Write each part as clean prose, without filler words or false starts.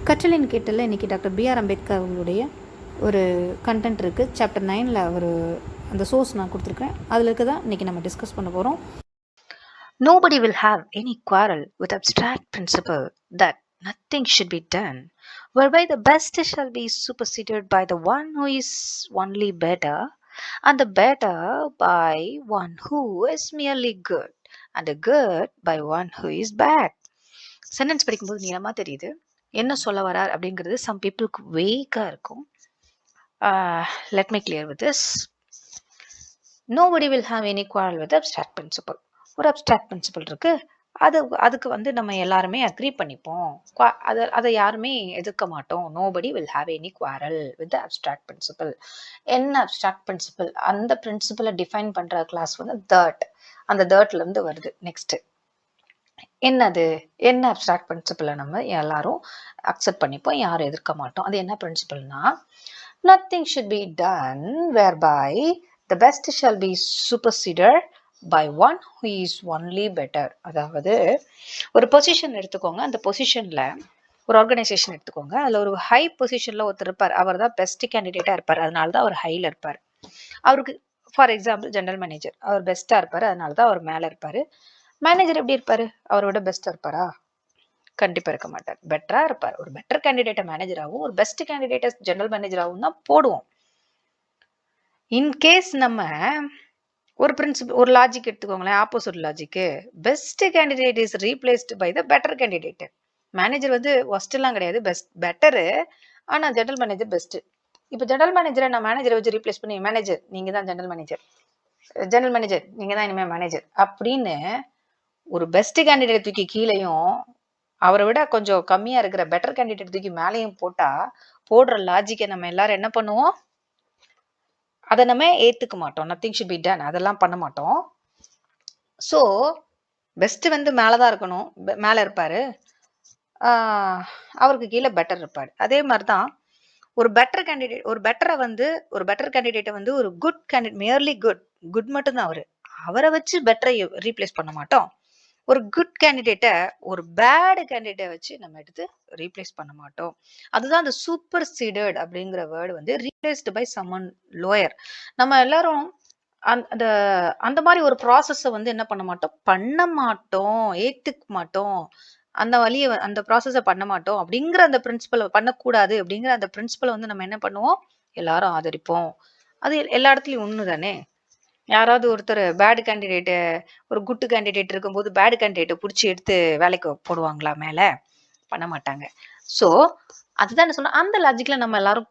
கற்றலின் கேட்டலில் இன்றைக்கி doctor PR Ambedkar அவங்களுடைய ஒரு கண்டென்ட் இருக்குது. சாப்டர் 9ல் ஒரு அந்த சோர்ஸ் நான் கொடுத்துருக்கேன். அதில் இருக்க தான் இன்றைக்கி நம்ம டிஸ்கஸ் பண்ண போகிறோம். Nobody will have any quarrel with abstract principle that nothing should be done, whereby the best shall be superseded by the one who is only better, and the better by one who is merely good, and the good by one who is bad. Sentence படிக்கும்போது நீளமாக தெரியுது. என்ன சொல்ல வரார் அப்படிங்கிறது some பீப்புளுக்கு வேக்காக இருக்கும். Let me clear with this. Nobody will have any quarrel with abstract principle. ஒரு அப்ஸ்ட்ராக்ட் பிரின்சிபல் இருக்கு. அதுக்கு நம்ம எல்லாருமே அக்ரி பண்ணிப்போம். அதை யாருமே எதிர்க்க மாட்டோம். Nobody will have any quarrel with abstract principle. என்ன அப்ஸ்ட்ராக்ட் பிரின்சிபல்? அந்த பிரின்சிபலை டிஃபைன் பண்ற கிளாஸ் வந்து தர்ட். அந்த தர்ட்ல இருந்து வருது. நெக்ஸ்ட் என்னது? என்ன அப்ஸ்ட்ராக்ட் பிரின்சிபலை நம்ம எல்லாரும் அக்செப்ட் பண்ணிப்போம், யாரும் எதிர்க்க மாட்டோம். அது என்ன பிரின்சிபல்னா, nothing should be done whereby the best shall be superseded by one who is only better. அதாவது ஒரு பொசிஷன் எடுத்துக்கோங்க. அந்த பொசிஷன்ல ஒரு ஆர்கனைசேஷன் எடுத்துக்கோங்க. அதுல ஒரு ஹை பொசிஷன்ல ஒருத்தர் இருப்பார். அவர் தான் பெஸ்ட் கேண்டிடேட்டா இருப்பார். அதனால தான் அவர் ஹைல இருப்பார். அவருக்கு ஃபார் எக்ஸாம்பிள் ஜெனரல் மேனேஜர், அவர் பெஸ்டா இருப்பாரு, அதனால தான் அவர் மேல இருப்பாரு. மேனேஜர் எப்படி இருப்பாரு? அவரோட பெஸ்டா இருப்பாரா? கண்டிப்பா இருக்க மாட்டார். பெட்டரா இருப்பார். ஒரு பெட்டர் கேண்டிடேட்டை மேனேஜராகவும் ஒரு பெஸ்ட் கேண்டிடேட்டை ஜெனரல் மேனேஜராகவும் தான் போடுவோம். இன்கேஸ் நம்ம ஒரு பிரின்சிபல், ஒரு லாஜிக் எடுத்துக்கோங்களேன், opposite logic. Best candidate is replaced by the better candidate. Manager வந்து ஒஸ்ட் எல்லாம் கிடையாது, பெட்டரு. ஆனா ஜெனரல் மேனேஜர் பெஸ்ட். இப்போ ஜெனரல் மேனேஜரை நான் மேனேஜரை வச்சு ரீப்ளேஸ் பண்ணி, மேனேஜர் நீங்க தான் ஜெனரல் மேனேஜர், ஜெனரல் மேனேஜர் நீங்க தான் இனிமே மேனேஜர் அப்படின்னு ஒரு பெஸ்ட் கேண்டிடேட் தூக்கி கீழேயும் அவரை விட கொஞ்சம் கம்மியா இருக்கிற பெட்டர் கேண்டிடேட் தூக்கி மேலேயும் போடுற லாஜிக்கை நம்ம எல்லாரும் என்ன பண்ணுவோம்? அதை நம்ம ஏத்துக்க மாட்டோம். நத்திங் ஷுட் பி டன், அதெல்லாம் பண்ண மாட்டோம். ஸோ பெஸ்ட் வந்து மேலதான் இருக்கணும், மேல இருப்பாரு, அவருக்கு கீழே பெட்டர் இருப்பாரு. அதே மாதிரிதான் ஒரு பெட்டர் கேண்டிடேட், ஒரு பெட்டர் கேண்டிடேட்டை வந்து ஒரு குட் கேண்டிடேட், மியர்லி குட் மட்டும்தான் அவரை வச்சு பெட்டரை ரீப்ளேஸ் பண்ண மாட்டோம். ஒரு குட் கேண்டிடேட்டை ஒரு பேட் கேண்டிடேட்டை வச்சு நம்ம எடுத்து ரீப்ளேஸ் பண்ண மாட்டோம். அதுதான் அந்த சூப்பர் சீடட் அப்படிங்கிற வேர்டு வந்து ரீப்ளேஸ்டு பை சம்மன் லோயர். நம்ம எல்லாரும் அந்த மாதிரி ஒரு ப்ராசஸை வந்து என்ன பண்ண மாட்டோம், ஏத்துக்க மாட்டோம். அந்த ப்ராசஸை பண்ண மாட்டோம் அப்படிங்கிற அந்த பிரின்சிபலை பண்ணக்கூடாது அப்படிங்கிற அந்த பிரின்சிபலை வந்து நம்ம என்ன பண்ணுவோம்? எல்லாரும் ஆதரிப்போம். அது எல்லா இடத்துலயும் ஒண்ணு தானே. யாராவது ஒருத்தர் பேட் கேண்டிடேட்டு, ஒரு குட் கேண்டிடேட் இருக்கும்போது பேட் கேண்டிடேட்டை பிடிச்சி எடுத்து வேலைக்கு போடுவாங்களா? மேல பண்ண மாட்டாங்க. ஸோ அதுதான் சொன்ன, அந்த லாஜிக்ல நம்ம எல்லாரும்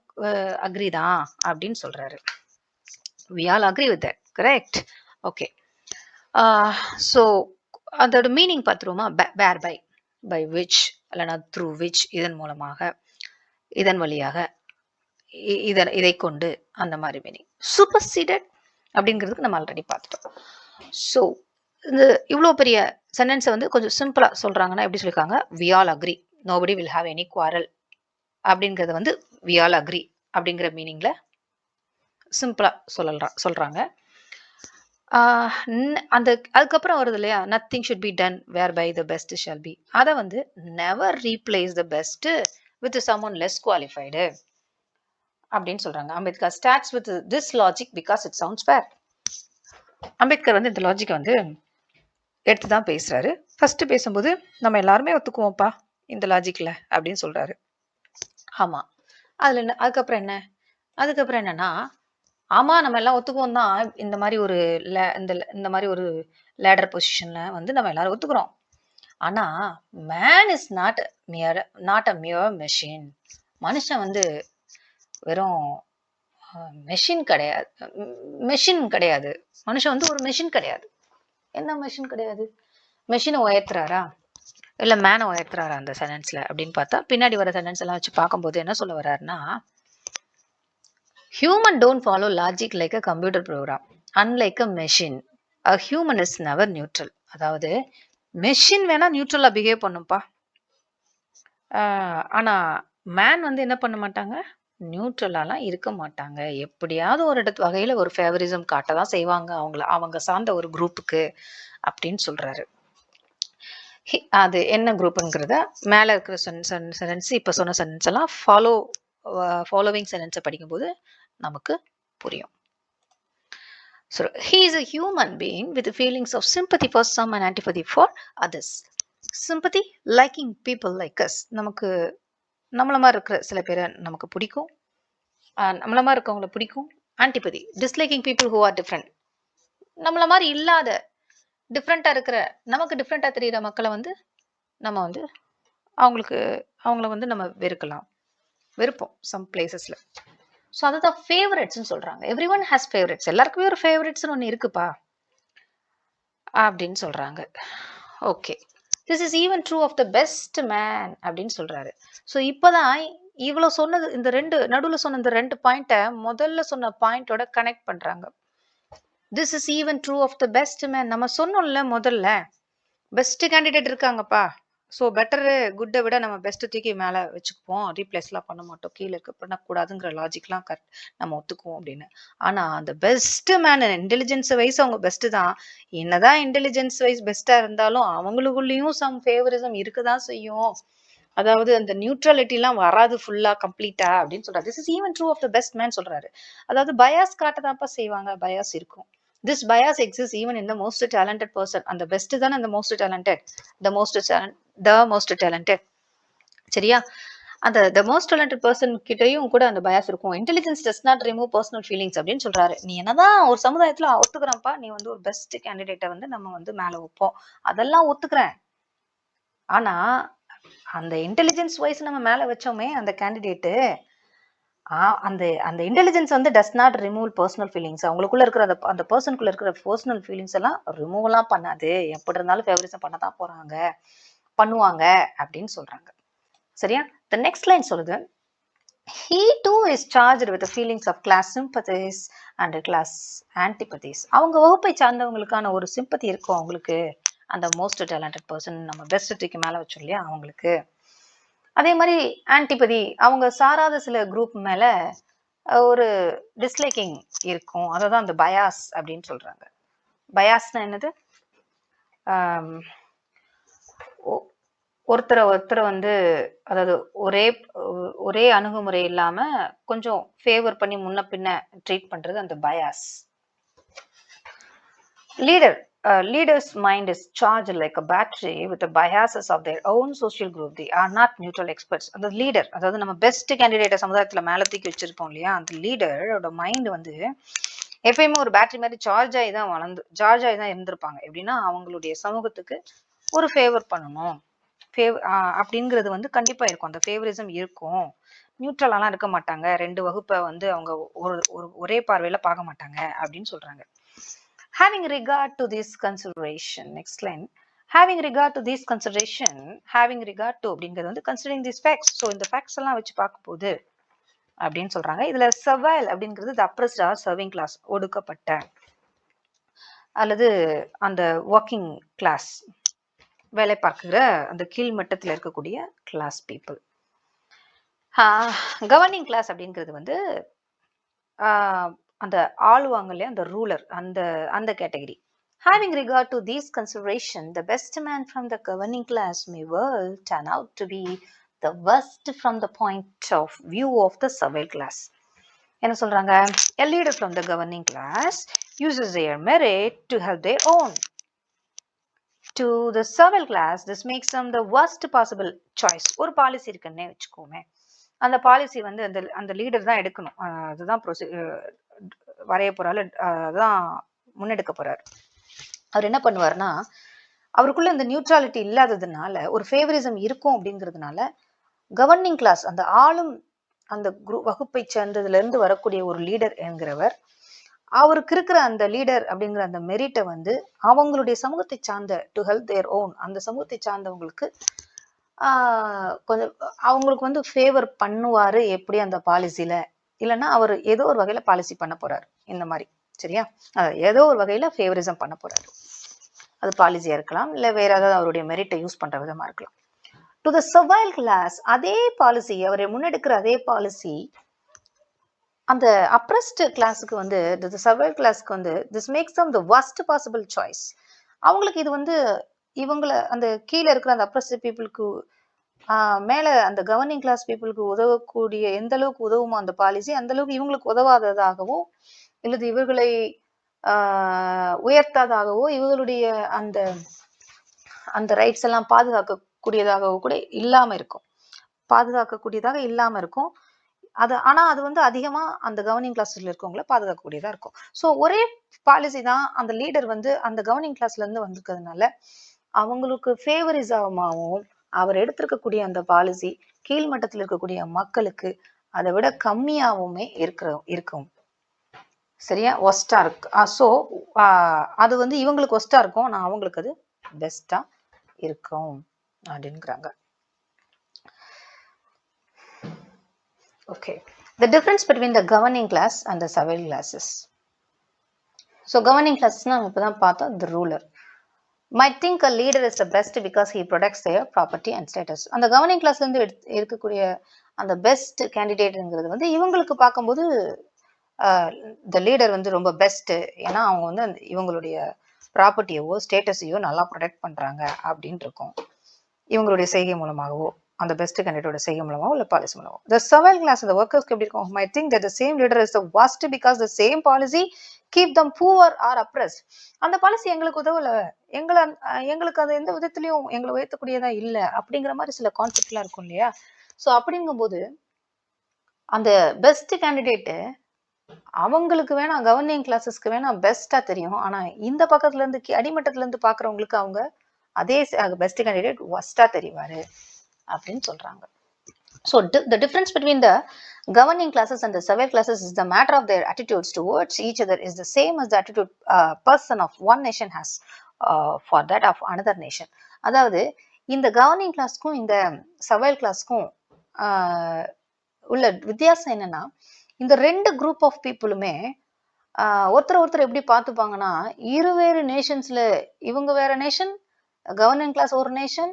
அக்ரி தான் அப்படின்னு சொல்றாரு. we all agree with that, correct? okay. So அதோட மீனிங் பார்த்துருவோமா? பேர் பை விச் இல்லைனா த்ரூ விச், இதன் மூலமாக, இதன் வழியாக, இதை கொண்டு, அந்த மாதிரி மீனிங். சூப்பர்சீடட் அப்படிங்கிறதுக்கு நம்ம ஆல்ரெடி பார்த்துட்டோம். ஸோ இந்த இவ்வளோ பெரிய சென்டென்ஸை வந்து கொஞ்சம் சிம்பிளா சொல்றாங்கன்னா எப்படி சொல்லியிருக்காங்க? we all agree, nobody will have any quarrel அப்படிங்கிறத வந்து we all agree அப்படிங்கிற மீனிங்ல சிம்பிளா சொல்றாங்க. அதுக்கப்புறம் வருது இல்லையா, nothing should be done whereby the best shall be. அதை வந்து never replace the best with someone less qualified அப்படின்னு சொல்றாங்க. Ambedkar starts with this logic because it sounds fair. Ambedkar வந்து இந்த லாஜிக்கை வந்து எடுத்துதான் பேசுறாரு. ஃபர்ஸ்ட் பேசும்போது நம்ம எல்லாருமே ஒத்துக்குவோம்ப்பா இந்த லாஜிக்ல அப்படின்னு சொல்றாரு. ஆமா, அதுல என்ன? அதுக்கப்புறம் என்னன்னா, ஆமா நம்ம எல்லாம் ஒத்துக்குவோம் தான், இந்த மாதிரி ஒரு லேடர் பொசிஷன்ல வந்து நம்ம எல்லாரும் ஒத்துக்கிறோம். ஆனா man is not a mere machine. மனுஷன் வந்து வெறும் மெஷின் கிடையாது. மனுஷன் வந்து ஒரு மெஷின் கிடையாது. என்ன மெஷின் கிடையாது? மெஷினை உயர்த்துறாரா இல்ல மேனை உயர்த்துறாரா அந்த சென்டென்ஸ்ல அப்படின்னு பார்த்தா, பின்னாடி வர சென்டென்ஸ் எல்லாம் வச்சு பார்க்கும்போது என்ன சொல்ல வர்றாருன்னா, human don't follow logic like a computer program. Unlike a machine, a human is never neutral. அதாவது மெஷின் வேணா நியூட்ரலா பிஹேவ் பண்ணும்பா, ஆனா மேன் வந்து என்ன பண்ண மாட்டாங்க? நியூட்ரலாலாம் இருக்க மாட்டாங்க. எப்படியாவது ஒரு வகையில ஒரு ஃபேவரிசம் காட்ட தான் செய்வாங்க அவங்க சார்ந்த ஒரு குரூப்புக்கு அப்படின்னு சொல்றாரு. அது என்ன குரூப்புங்கிறத மேலே இருக்கிற சென்டென்ஸ் இப்போ சொன்ன சென்டென்ஸ் எல்லாம் ஃபாலோவிங் சென்டென்ஸை படிக்கும்போது நமக்கு புரியும். So he is a human being with the feelings of sympathy for some and antipathy for others. Sympathy, liking people like us. நமக்கு நம்மள மாதிரி இருக்கிற சில பேரை நமக்கு பிடிக்கும், நம்மள மாதிரி இருக்கவங்கள பிடிக்கும். ஆன்டிபதி, disliking people who are different. நம்மள மாதிரி இல்லாத டிஃப்ரெண்ட்டாக இருக்கிற நமக்கு டிஃப்ரெண்ட்டாக தெரிகிற மக்களை வந்து நம்ம வந்து அவங்கள வந்து நம்ம வெறுப்போம் சம் பிளேசஸில். ஸோ அதுதான் ஃபேவரட்ஸ்ன்னு சொல்கிறாங்க. Everyone has favourites. எல்லாருக்குமே ஒரு ஃபேவரட்ஸ்னு ஒன்று இருக்குப்பா அப்படின்னு சொல்கிறாங்க. Okay, this is even true of the best man அப்படின்னு சொல்கிறாரு. ஸோ இப்போ தான் இவ்வளோ சொன்னது, இந்த நடுவில் சொன்ன இந்த 2 பாயிண்ட்டை முதல்ல சொன்ன பாயிண்டோட கனெக்ட் பண்ணுறாங்க. This is even true of the best man. நம்ம சொன்னோம்ல முதல்ல, பெஸ்ட் கேண்டிடேட் இருக்காங்கப்பா. ஸோ பெட்டரு குட்டை விட நம்ம பெஸ்ட்டு தூக்கி மேலே வச்சுக்குவோம், ரீப்ளேஸ்லாம் பண்ண மாட்டோம், கீழே இருக்க பண்ணக்கூடாதுங்கிற லாஜிக்லாம் நம்ம ஒத்துக்குவோம் அப்படின்னு. ஆனால் அந்த பெஸ்ட்டு மேன் இன்டெலிஜென்ஸ் வைஸ் அவங்க பெஸ்ட்டு தான். என்னதான் இன்டெலிஜென்ஸ் வைஸ் பெஸ்ட்டாக இருந்தாலும் அவங்களுக்குள்ளேயும் சம் ஃபேவரிசம் இருக்க தான் செய்யும். அதாவது அந்த நியூட்ரலிட்டிலாம் வராது ஃபுல்லாக கம்ப்ளீட்டா அப்படின்னு சொல்கிறாரு. This is even true of the best man சொல்கிறாரு. அதாவது பயாஸ் காட்டதான்ப்பா செய்வாங்க, பயாஸ் இருக்கும். This bias exists even in the most talented person. And the best than and the most talented. The most talented. சரியா? அந்த the most talented person கிட்டையும் கூட அந்த bias இருக்கும். Intelligence does not remove personal feelings அப்படின்னு சொல்றாரு. நீ என்னதான் ஒரு சமுதாயத்துல ஒத்துக்கிறப்பா, நீ வந்து ஒரு பெஸ்ட் கேண்டிடேட்டை வந்து நம்ம வந்து மேல வைப்போம், அதெல்லாம் ஒத்துக்கிறேன். ஆனா அந்த இன்டெலிஜென்ஸ் வைஸ் நம்ம மேல வச்சோமே அந்த கேண்டிடேட்டு, அந்த அந்த இன்டெலிஜென்ஸ் வந்து does not remove personal feelings. அவங்களுக்குள்ள இருக்கிற அந்த பர்சனுக்குள்ள இருக்கிற பர்சனல் ஃபீலிங்ஸ் எல்லாம் ரிமூவ்லாம் பண்ணாது. எப்படி இருந்தாலும் ஃபேவரிசம் பண்ண தான் பண்ணுவாங்க அப்படின்னு சொல்றாங்க. சரியா? த நெக்ஸ்ட் லைன் சொல்லுது, he too is charged with the feelings of class sympathies and class antipathies. அவங்க வகுப்பை சார்ந்தவங்களுக்கான ஒரு சிம்பத்தி இருக்கும் அவங்களுக்கு, அந்த மோஸ்ட் டேலண்டட் பர்சன் நம்ம பெஸ்ட்டுக்கு மேல வச்சோம் இல்லையா அவங்களுக்கு. அதே மாதிரி ஆன்டிபதி, அவங்க சாராத சில குரூப் மேல ஒரு டிஸ்லைக்கிங் இருக்கும், அதை தான் அந்த பயாஸ் அப்படின்னு சொல்றாங்க. பயாஸ்னா என்னது? ஒருத்தரை வந்து, அதாவது ஒரே அணுகுமுறை இல்லாம கொஞ்சம் ஃபேவர் பண்ணி முன்ன பின்ன ட்ரீட் பண்றது அந்த bias. Leader's mind is charged like a battery with the biases of their own social group. They are not neutral experts. அந்த லீடர், அதாவது நம்ம பெஸ்ட் கேண்டிடேட்டை சமுதாயத்தில் மேலே தூக்கி வச்சிருப்போம் இல்லையா, அந்த லீடரோட மைண்ட் வந்து எப்பயுமே ஒரு பேட்டரி மாதிரி சார்ஜ் ஆகி தான் இருந்திருப்பாங்க. எப்படின்னா அவங்களுடைய சமூகத்துக்கு ஒரு ஃபேவர் பண்ணணும், அப்படிங்கிறது வந்து கண்டிப்பா இருக்கும். அந்த ஃபேவரிசம் இருக்கும். நியூட்ரலாலாம் இருக்க மாட்டாங்க, 2 வகுப்பை வந்து அவங்க ஒரே பார்வையில பார்க்க மாட்டாங்க அப்படின்னு சொல்றாங்க. Having regard to this consideration, next line, having regard to this consideration, having regard to அப்படிங்கிறது வந்து considering these facts. ஸோ இந்த ஃபேக்ட்ஸ் எல்லாம் வச்சு பார்க்கும்போது அப்படின்னு சொல்றாங்க. இதுல servile அப்படிங்கிறது the oppressed or serving class, ஒடுக்கப்பட்ட அல்லது அந்த ஒர்க்கிங் கிளாஸ், வேலை பார்க்குற அந்த கீழ் மட்டத்தில் இருக்கக்கூடிய கிளாஸ் பீப்புள். கவர்னிங் கிளாஸ் அப்படிங்கிறது வந்து அந்த ஆளுவாங்க இல்லையா, அந்த ரூலர், அந்த category. Having regard to these consideration, the best man from the governing class may well turn out to be the worst from the point of view of the servile class. என்ன சொல்றாங்க? A leader from the governing class uses their merit to help their own. To the servile class, this makes them the worst possible choice. ஒரு policy இருக்குன்னே வச்சுக்கோமே, அந்த policy வந்து அந்த leader தான் எடுக்கணும், அதுதான் வரைய போறாரு, அதான் முன்னெடுக்க போறாரு. அவர் என்ன பண்ணுவார்னா, அவருக்குள்ள இந்த நியூட்ராலிட்டி இல்லாததுனால, ஒரு ஃபேவரிசம் இருக்கும் அப்படிங்கிறதுனால, கவர்னிங் கிளாஸ், அந்த ஆளும் அந்த வகுப்பை சேர்ந்ததுல இருந்து வரக்கூடிய ஒரு லீடர் என்கிறவர், அவருக்கு இருக்கிற அந்த லீடர் அப்படிங்கிற அந்த மெரிட்டை வந்து அவங்களுடைய சமூகத்தை சார்ந்த, டு ஹெல்ப் தேர் ஓன், அந்த சமூகத்தை சார்ந்தவங்களுக்கு கொஞ்சம் அவங்களுக்கு வந்து ஃபேவர் பண்ணுவாரு. எப்படி? அந்த பாலிசியில, இல்லைன்னா அவர் ஏதோ ஒரு வகையில பாலிசி பண்ண போறாரு இந்த மாதிரி. சரியா? ஏதோ ஒரு வகையில ஃபேவரிசம் பண்ண போறாரு. அது பாலிசியா இருக்கலாம், இல்லை வேற ஏதாவது அவருடைய மெரிட்டை யூஸ் பண்ற விதமா இருக்கலாம். டு த சர்வைல் கிளாஸ், அதே பாலிசி, அவரை முன்னெடுக்கிற அதே பாலிசி அந்த அப்ரஸ்ட் கிளாஸுக்கு வந்து, த சர்வைல் கிளாஸ்க்கு வந்து, this makes them the worst possible choice. அவங்களுக்கு இது வந்து இவங்கள அந்த கீழே இருக்கிற அந்த அப்ரஸ்ட் பீப்புளுக்கு மேல அந்த கவர்னிங் கிளாஸ் பீப்புளுக்கு உதவக்கூடிய எந்த அளவுக்கு உதவுமோ அந்த பாலிசி, அந்த அளவுக்கு இவங்களுக்கு உதவாததாகவோ இல்லது இவர்களை உயர்த்தாதாகவோ இவர்களுடைய அந்த அந்த ரைட்ஸ் எல்லாம் பாதுகாக்கக்கூடியதாகவோ கூட இல்லாம இருக்கும். பாதுகாக்கக்கூடியதாக இல்லாம இருக்கும். ஆனா அது வந்து அதிகமா அந்த கவர்னிங் கிளாஸ்ல இருக்கவங்கள பாதுகாக்கக்கூடியதா இருக்கும். ஸோ ஒரே பாலிசி தான் அந்த லீடர் வந்து அந்த கவர்னிங் கிளாஸ்ல இருந்து வந்திருக்கிறதுனால அவங்களுக்கு ஃபேவரிசமாகவும் அவர் எடுத்திருக்கக்கூடிய அந்த பாலிசி கீழ்மட்டத்தில் இருக்கக்கூடிய மக்களுக்கு அதை விட கம்மியாகவுமே இருக்கும். சரியா? ஒஸ்டா இருக்கு. ஸோ அது வந்து இவங்களுக்கு ஒஸ்டா இருக்கும், ஆனால் அவங்களுக்கு அது பெஸ்டா இருக்கும் அப்படின்னுங்கிறாங்க. Okay, the difference between the governing class and the servile classes. So governing class நம்ம இப்பதான் பார்த்தோம், the ruler might think a leader is the best because he protects their property and status. அந்த governing classல இருந்து இருக்கக்கூடிய அந்த best கேண்டிடேட்ங்கிறது வந்து இவங்களுக்கு பார்க்கும்போது the leader வந்து ரொம்ப பெஸ்ட், ஏன்னா அவங்க வந்து இவங்களுடைய ப்ராப்பர்ட்டியவோ ஸ்டேட்டஸையோ நல்லா ப்ரொடெக்ட் பண்றாங்க அப்படின்னு இருக்கும் இவங்களுடைய செய்கை மூலமாகவோ, அந்த பெஸ்ட் கேண்டிடேட்டோட செய்கை மூலமாவோ இல்லை policy மூலமாவோ. The servile class, the workers எப்படி இருக்கும், might think that the same leader is the worst because the same policy keep them poor or oppressed. அந்த பாலிசி எங்களுக்கு உதவல, எங்களுக்கு அது எந்த விதத்திலையும் எங்களை உயர்த்தக்கூடியதா இல்லை அப்படிங்கிற மாதிரி சில கான்செப்ட்லாம் இருக்கும் இல்லையா? ஸோ அப்படிங்கும்போது அந்த பெஸ்ட் கேண்டிடேட்டு அவங்களுக்கு வேணா கவர்னிங் கிளாஸஸ்க்கு வேணா பெஸ்டா தெரியும், ஆனா இந்த பக்கத்துல இருந்து அடிமட்டத்துல இருந்து பாக்குறவங்களுக்கு அவங்க அதே பெஸ்ட் கேண்டிடேட் ஒஸ்டா தெரிவாரு அப்படின்னு சொல்றாங்க. So the difference between the governing classes and the servile classes is the matter of their attitudes towards each other is the same as the attitude person of one nation has for that of another nation. அதாவது இந்த governing கிளாஸ்க்கும் இந்த servile கிளாஸ்க்கும் உள்ள வித்தியாசம் என்னன்னா, இந்த ரெண்டு group of பீப்புளுமே ஒருத்தர் எப்படி பார்த்துப்பாங்கன்னா, இருவேறு நேஷன்ஸ்ல இவங்க வேற நேஷன், கவர்னிங் கிளாஸ் ஒரு நேஷன்,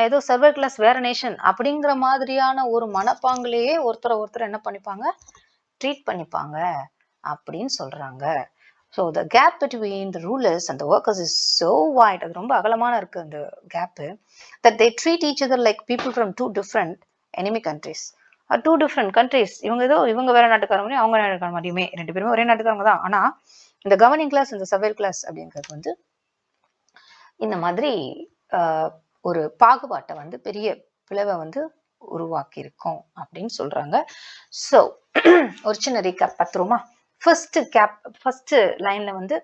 ஏதோ சர்வர் கிளாஸ் வேற நேஷன் அப்படிங்கிற மாதிரியான ஒரு மனப்பாங்கிலேயே ஒருத்தர் என்ன பண்ணிப்பாங்க, ட்ரீட் பண்ணிப்பாங்க அப்படின்னு சொல்றாங்க. So the gap between the rulers and the workers is so wide. அது ரொம்ப அகலமான இருக்கு அந்த gap. That they treat each other like people from two different enemy countries. Two different countries. இவங்க வேற நாட்டுக்காரங்க, அவங்க நாட்டுக்கார மாதிரியுமே ரெண்டு பேருமே ஒரே நாட்டுக்காரங்க தான். ஆனா இந்த கவர்னிங் கிளாஸ் இந்த சர்வேல் கிளாஸ் அப்படிங்கிறது வந்து இந்த மாதிரி ஒரு பாகுபாட்டை வந்து பெரிய பிளவை வந்து உருவாக்கி இருக்கும் அப்படின்னு சொல்றாங்க. ஸோ ஒரு சின்ன ரீகேப் பார்த்துருமா? ஃபர்ஸ்ட் லைன்ல வந்து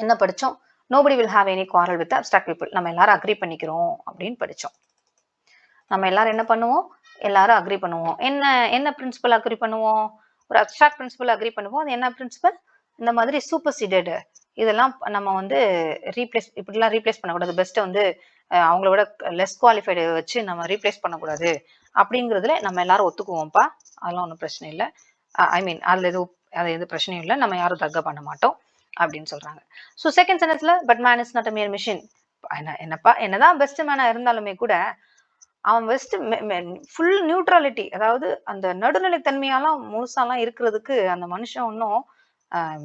என்ன படிச்சோம்? Nobody will have any quarrel with abstract people. நம்ம எல்லாரும் அக்ரி பண்ணிக்கிறோம் அப்படின்னு படிச்சோம். நம்ம எல்லாரும் என்ன பண்ணுவோம்? எல்லாரும் அக்ரி பண்ணுவோம். என்ன பிரின்சிபல் அக்ரி பண்ணுவோம்? ஒரு அப்ஸ்ட்ராக்ட் பிரின்சிபல் அக்ரி பண்ணுவோம். அது என்ன பிரின்சிபல்? இந்த மாதிரி சூப்பர்சீடட் இதெல்லாம் நம்ம வந்து இப்படிலாம் ரீப்ளேஸ் பண்ணக்கூடாது. பெஸ்ட்டை வந்து அவங்கள விட லெஸ் குவாலிஃபைடு வச்சு நம்ம ரீப்ளேஸ் பண்ணக்கூடாது அப்படிங்கிறதுல நம்ம எல்லாரும் ஒத்துக்குவோம்ப்பா. அதெல்லாம் ஒன்றும் பிரச்சனை இல்லை. அதில் எது பிரச்சனையும் இல்லை, நம்ம யாரும் தக்க பண்ண மாட்டோம் அப்படின்னு சொல்றாங்க. ஸோ செகண்ட் சென்டென்ஸ்ல but man is not a mere machine. என்னதான் பெஸ்ட் மேனா இருந்தாலுமே கூட அவன் பெஸ்ட் ஃபுல் நியூட்ரலிட்டி, அதாவது அந்த நடுநிலைத்தன்மையெல்லாம் முழுசாலாம் இருக்கிறதுக்கு அந்த மனுஷன் ஒன்றும்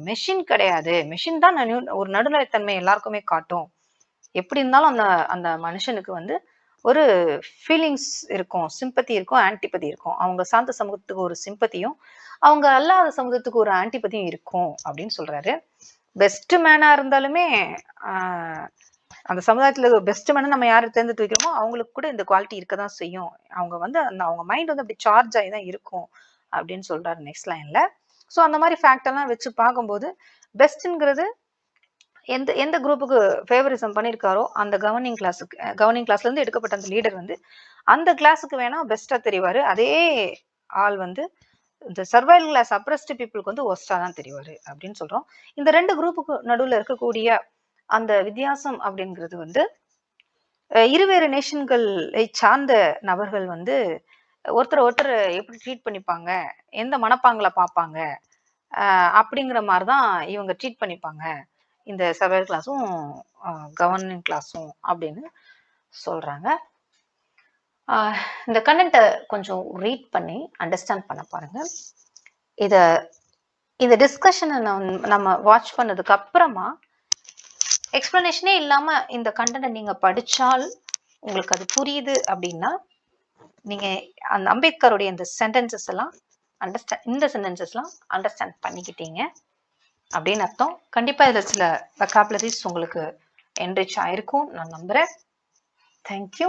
மெஷின் கிடையாது. மெஷின் தான் ஒரு நடுநிலைத்தன்மை எல்லாருக்குமே காட்டும். எப்படி இருந்தாலும் அந்த மனுஷனுக்கு வந்து ஒரு ஃபீலிங்ஸ் இருக்கும், சிம்பத்தி இருக்கும், ஆன்டிபதி இருக்கும். அவங்க சார்ந்த சமூகத்துக்கு ஒரு சிம்பத்தியும், அவங்க அல்லாத சமூகத்துக்கு ஒரு ஆன்டிபதியும் இருக்கும் அப்படின்னு சொல்றாரு. பெஸ்ட் மேனா இருந்தாலுமே அந்த சமுதாயத்துல பெஸ்ட் மேனை நம்ம யாரை தேர்ந்தெடுத்து வைக்கிறோமோ அவங்களுக்கு கூட இந்த குவாலிட்டி இருக்கதான் செய்யும். அவங்க வந்து அவங்க மைண்ட் வந்து அப்படி சார்ஜ் ஆகி தான் இருக்கும் அப்படின்னு சொல்றாரு நெக்ஸ்ட் லைன்ல. ஸோ அந்த மாதிரி ஃபேக்ட் எல்லாம் வச்சு பார்க்கும்போது பெஸ்ட்ங்கிறது எந்த குரூப்புக்கு ஃபேவரிசம் பண்ணியிருக்காரோ அந்த கவர்னிங் கிளாஸ்ல இருந்து எடுக்கப்பட்ட அந்த லீடர் வந்து அந்த கிளாஸுக்கு வேணா பெஸ்டா தெரிவாரு. அதே ஆள் வந்து இந்த சர்வைவல் கிளாஸ் அப்ரஸ்ட் பீப்புளுக்கு வந்து ஒஸ்டா தான் தெரிவாரு அப்படின்னு சொல்றோம். இந்த ரெண்டு குரூப்புக்கு நடுவில் இருக்கக்கூடிய அந்த வித்தியாசம் அப்படிங்கிறது வந்து இருவேறு நேஷன்களை சார்ந்த நபர்கள் வந்து ஒருத்தர் எப்படி ட்ரீட் பண்ணிப்பாங்க, எந்த மனப்பாங்களை பார்ப்பாங்க அப்படிங்கிற மாதிரிதான் இவங்க ட்ரீட் பண்ணிப்பாங்க இந்த சர்வைவல் கிளாஸும் கவர்னிங் கிளாஸும் அப்படின்னு சொல்றாங்க. இந்த கண்டென்ட்டை கொஞ்சம் ரீட் பண்ணி அண்டர்ஸ்டாண்ட் பண்ண பாருங்க. இந்த டிஸ்கஷனை நம்ம வாட்ச் பண்ணதுக்கு அப்புறமா எக்ஸ்பிளனேஷனே இல்லாமல் இந்த கண்டென்ட்டை நீங்கள் படித்தால் உங்களுக்கு அது புரியுது அப்படின்னா நீங்கள் அந்த அம்பேத்கருடைய இந்த சென்டென்சஸ் எல்லாம் அண்டர்ஸ்டாண்ட் பண்ணிக்கிட்டீங்க அப்படின்னு அர்த்தம். கண்டிப்பாக இதில் சில வெக்காபுலரிஸ் உங்களுக்கு என்ரிச் ஆயிருக்கும் நான் நம்புகிறேன். தேங்க்யூ.